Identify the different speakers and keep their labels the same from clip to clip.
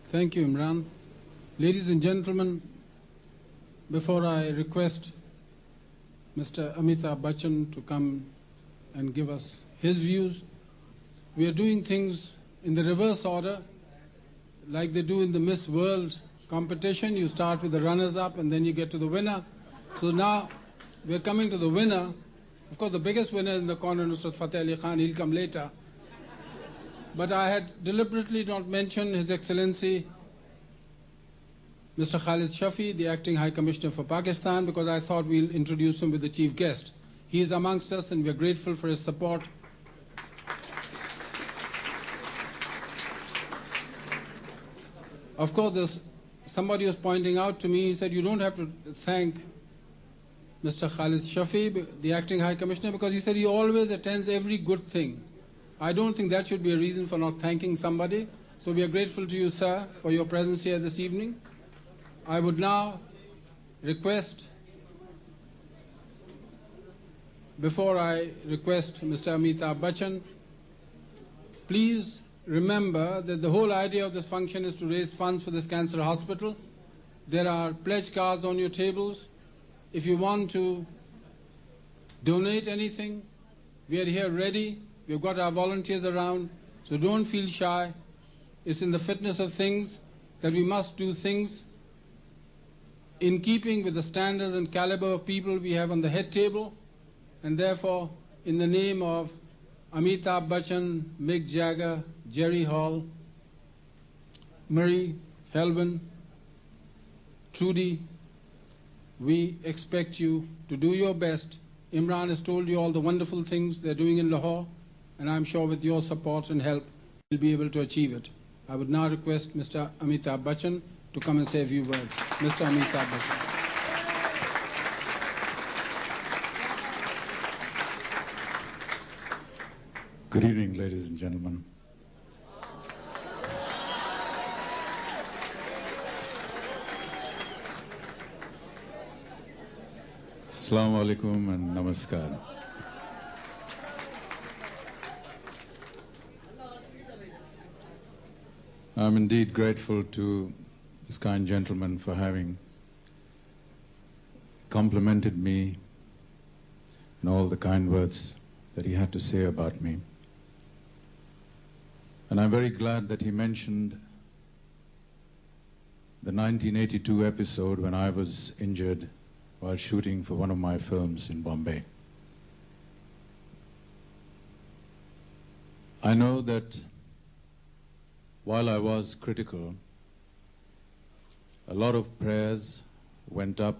Speaker 1: Thank you, Imran. Ladies and gentlemen, before I request Mr. Amitabh Bachchan to come and give us his views, we are doing things in the reverse order, like they do in the Miss World competition. You start with the runners-up and then you get to the winner. So now we're coming to the winner. Of course, the biggest winner in the corner, Nusrat Fateh Ali Khan, he'll come later. But I had deliberately not mentioned His Excellency Mr. Khalid Shafi, the Acting High Commissioner for Pakistan, because I thought we'll introduce him with the chief guest. He is amongst us and we're grateful for his support. Of course, somebody was pointing out to me, he said, you don't have to thank Mr. Khalid Shafi, the Acting High Commissioner, because he said he always attends every good thing. I don't think that should be a reason for not thanking somebody. So we are grateful to you, sir, for your presence here this evening. I would now request, before I request Mr. Amitabh Bachchan, please remember that the whole idea of this function is to raise funds for this cancer hospital. There are pledge cards on your tables. If you want to donate anything, we are here ready. We've got our volunteers around, so don't feel shy. It's in the fitness of things that we must do things in keeping with the standards and caliber of people we have on the head table, and therefore, in the name of Amitabh Bachchan, Mick Jagger, Jerry Hall, Marie Helbin, Trudy, we expect you to do your best. Imran has told you all the wonderful things they're doing in Lahore, and I'm sure with your support and help, we'll be able to achieve it. I would now request Mr. Amitabh Bachchan to come and say a few words. Mr. Amitabh Bachchan.
Speaker 2: Good evening, ladies and gentlemen. Assalamu alaikum and namaskar. I'm indeed grateful to this kind gentleman for having complimented me and all the kind words that he had to say about me. And I'm very glad that he mentioned the 1982 episode when I was injured while shooting for one of my films in Bombay. I know that while I was critical, a lot of prayers went up,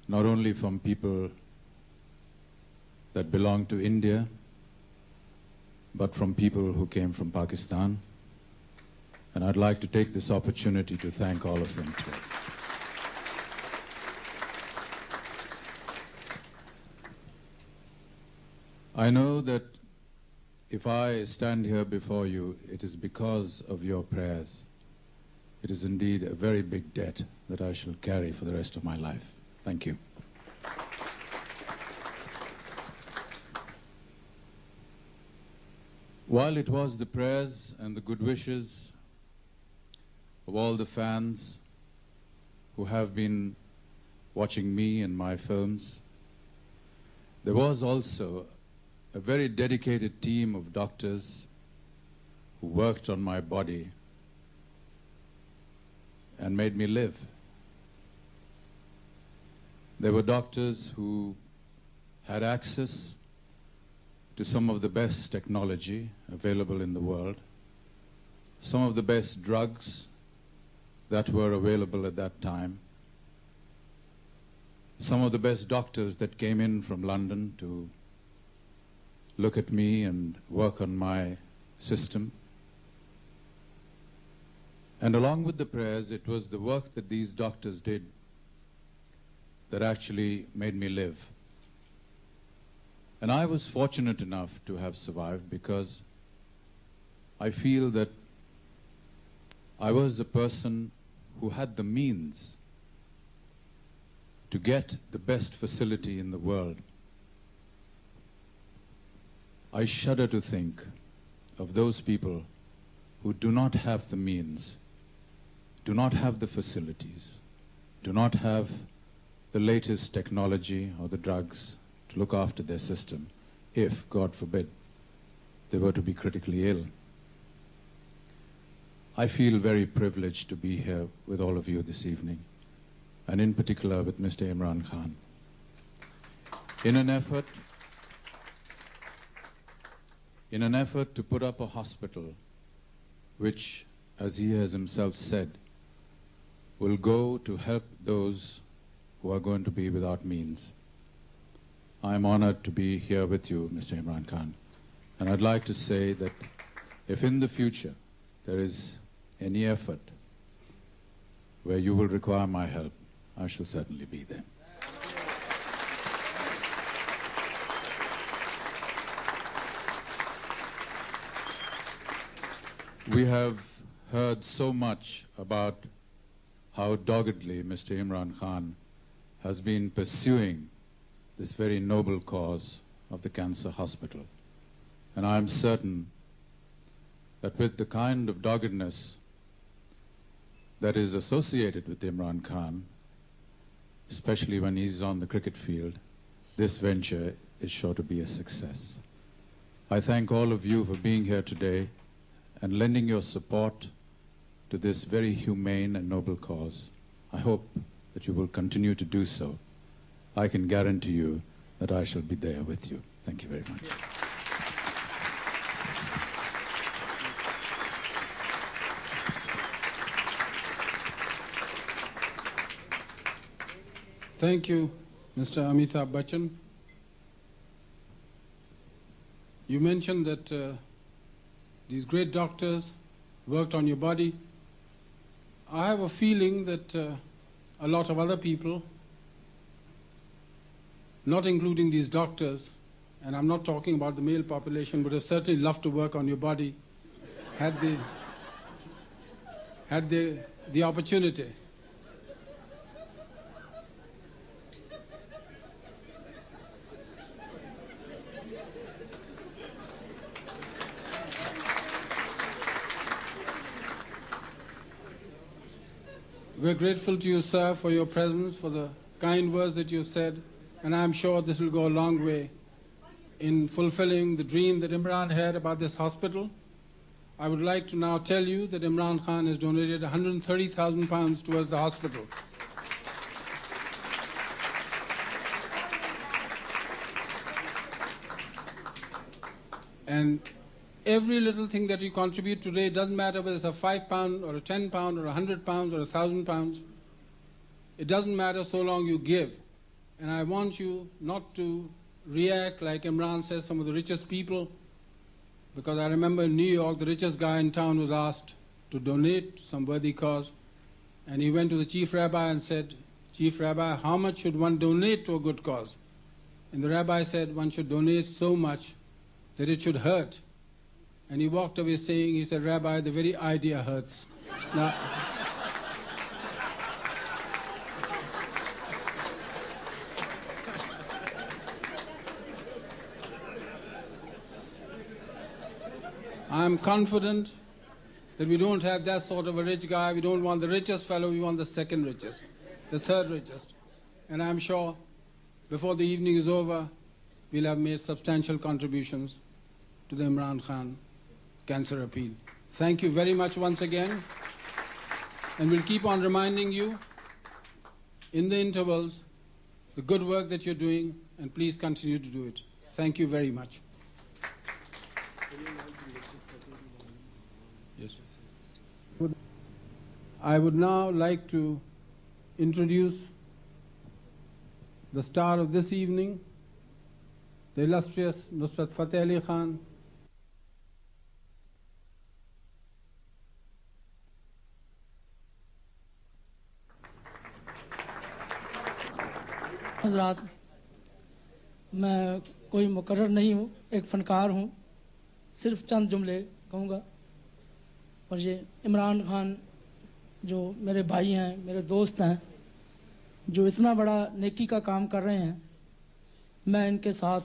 Speaker 2: not only from people that belong to India, but from people who came from Pakistan. And I'd like to take this opportunity to thank all of them today. I know that if I stand here before you, it is because of your prayers. It is indeed a very big debt that I shall carry for the rest of my life. Thank you. While it was the prayers and the good wishes of all the fans who have been watching me and my films, there was also a very dedicated team of doctors who worked on my body and made me live. There were doctors who had access to some of the best technology available in the world, some of the best drugs that were available at that time, some of the best doctors that came in from London to look at me and work on my system. And along with the prayers, it was the work that these doctors did that actually made me live. And I was fortunate enough to have survived because I feel that I was a person who had the means to get the best facility in the world. I shudder to think of those people who do not have the means, do not have the facilities, do not have the latest technology or the drugs to look after their system if, God forbid, they were to be critically ill. I feel very privileged to be here with all of you this evening, and in particular with Mr. Imran Khan. In an effort to put up a hospital which, as he has himself said, will go to help those who are going to be without means. I am honored to be here with you, Mr. Imran Khan. And I'd like to say that if in the future there is any effort where you will require my help, I shall certainly be there. We have heard so much about how doggedly Mr. Imran Khan has been pursuing this very noble cause of the cancer hospital. And I am certain that with the kind of doggedness that is associated with Imran Khan, especially when he's on the cricket field, this venture is sure to be a success. I thank all of you for being here today and lending your support to this very humane and noble cause. I hope that you will continue to do so. I can guarantee you that I shall be there with you. Thank you very much.
Speaker 1: Thank you, Mr. Amitabh Bachchan. You mentioned that these great doctors worked on your body. I have a feeling that a lot of other people, not including these doctors, and I'm not talking about the male population, would have certainly loved to work on your body had the opportunity. We're grateful to you, sir, for your presence, for the kind words that you said, and I'm sure this will go a long way in fulfilling the dream that Imran had about this hospital. I would like to now tell you that Imran Khan has donated £130,000 towards the hospital. And every little thing that you contribute today, doesn't matter whether it's a £5 or a £10 or £100 or £1,000, it doesn't matter so long you give. And I want you not to react like Imran says, some of the richest people, because I remember in New York, the richest guy in town was asked to donate to some worthy cause, and he went to the chief rabbi and said, "Chief Rabbi, how much should one donate to a good cause?" And the rabbi said, "One should donate so much that it should hurt." And he walked away saying, he said, "Rabbi, the very idea hurts." Now, I'm confident that we don't have that sort of a rich guy. We don't want the richest fellow, we want the second richest, the third richest. And I'm sure before the evening is over, we'll have made substantial contributions to the Imran Khan Cancer Appeal. Thank you very much once again. And we'll keep on reminding you in the intervals the good work that you're doing, and please continue to do it. Thank you very much. Yes. I would now like to introduce the star of this evening, the illustrious Nusrat Fateh Ali Khan.
Speaker 3: हज़रात, मैं कोई मुकर्रर नहीं हूँ, एक फ़नकार हूँ, सिर्फ चंद जुमले कहूँगा। और ये इमरान खान जो मेरे भाई हैं, मेरे दोस्त हैं, जो इतना बड़ा नेकी का काम कर रहे हैं, मैं इनके साथ